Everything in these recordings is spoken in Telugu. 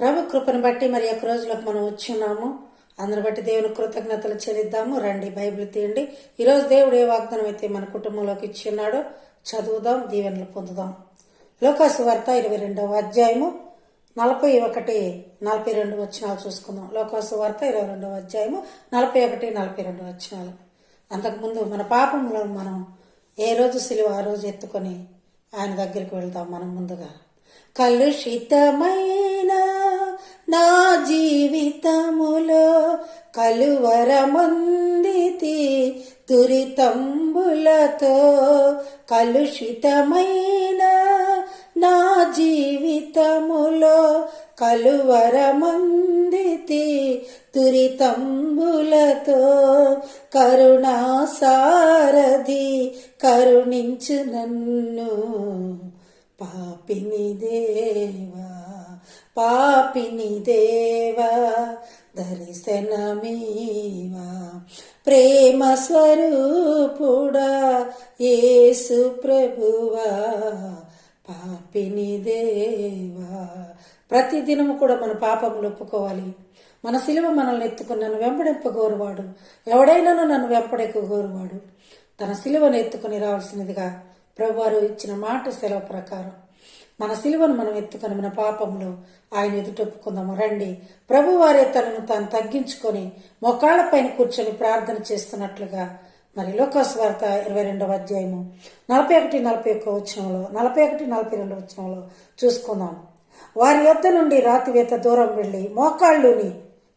ప్రభు కృపను బట్టి మరి యొక్క రోజులకు మనం వచ్చున్నాము. అందుని బట్టి దేవుని కృతజ్ఞతలు చెల్లిద్దాము. రండి, బైబిల్ తీయండి. ఈరోజు దేవుడు ఏ వాగ్దానం అయితే మన కుటుంబంలోకి ఇచ్చి ఉన్నాడో చదువుదాం, దీవెనలు పొందుదాం. లోకాసు వార్త 22వ అధ్యాయము 41, 42 వచనాలు చూసుకుందాం. లోకాసు వార్త 22వ అధ్యాయము 41, 42 వచనాలు. అంతకుముందు మన పాపంలో మనం ఏ రోజు సిలువ ఆ రోజు ఎత్తుకొని ఆయన దగ్గరికి వెళ్తాం. మనం ముందుగా కలుషితమైన నా జీవితములో కలువరమందితి దురితంబులతో, కలుషితమైన నా జీవితములో కలువరమందితి దురితంబులతో, కరుణాసారథి కరుణించు నన్ను పాపిని దేవా, పాపిని దేవా దర్శనమీవా, ప్రేమ స్వరూపుడా యేసు ప్రభువా పాపిని దేవా. ప్రతిదినము కూడా మన పాపములు ఒప్పుకోవాలి. మన సిలువ మనల్ని ఎత్తుకుని నన్ను వెంపడింపగోరువాడు ఎవడైనాను నన్ను వెంపడెక్కగోరువాడు తన సిలువను ఎత్తుకుని రావాల్సినదిగా ప్రభువారు ఇచ్చిన మాట సెలవు ప్రకారం మన సిలువను మనం ఎత్తుకొని మన పాపంలో ఆయన ఎదుటొప్పుకుందాము. రండి, ప్రభువారే తనను తాను తగ్గించుకొని మోకాళ్ల పైన కూర్చొని ప్రార్థన చేస్తున్నట్లుగా మరి లోకాసు వార్త 22వ అధ్యాయము 41, 41 వచనంలో 41, 42 వచనంలో చూసుకుందాం. వారి యొద్ద నుండి రాతివేత దూరం వెళ్ళి మోకాళ్ళుని,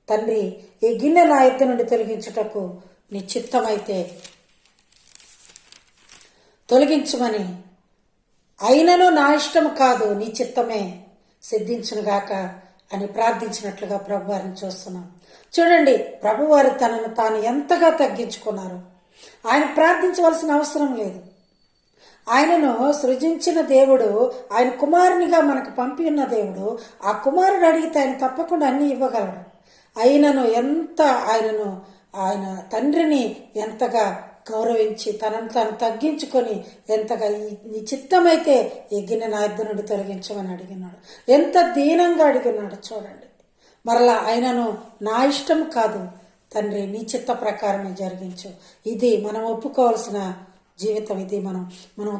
తండ్రి ఈ గిన్నె నా యొద్ద నుండి తొలగించుటకు నీ చిత్తమైతే తొలగించమని, అయినను నా ఇష్టం కాదు నీ చిత్తమే సిద్ధించునుగాక అని ప్రార్థించినట్లుగా ప్రభువారిని చూస్తున్నాం. చూడండి, ప్రభువారు తనను తాను ఎంతగా తగ్గించుకున్నారు. ఆయన ప్రార్థించవలసిన అవసరం లేదు. ఆయనను సృజించిన దేవుడు, ఆయన కుమారునిగా మనకు పంపి ఉన్న దేవుడు, ఆ కుమారుడు అడిగితే ఆయన తప్పకుండా అన్ని ఇవ్వగలడు. అయినను ఆయన తండ్రిని ఎంతగా గౌరవించి తనను తాను తగ్గించుకొని ఎంతగా నీ చిత్తమైతే ఈ గిన్నె నా యొద్ద నుండి తొలగించమని అడిగినాడు. ఎంత దీనంగా అడిగినాడు చూడండి. మరలా ఆయనను నా ఇష్టం కాదు తండ్రి నీ చిత్త ప్రకారమే జరిగించు. ఇది మనం ఒప్పుకోవాల్సిన జీవితం. ఇది మనం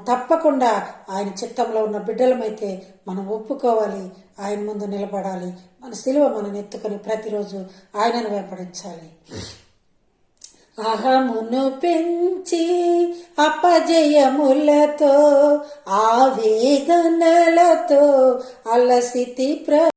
తప్పకుండా ఆయన చిత్తంలో ఉన్న బిడ్డలమైతే మనం ఒప్పుకోవాలి. ఆయన ముందు నిలబడాలి. మన సిలువ మనం ఎత్తుకొని ప్రతిరోజు ఆయనను వెంబడించాలి. అహమును పెంచి అపజయములతో ఆవేదనలతో అలసితి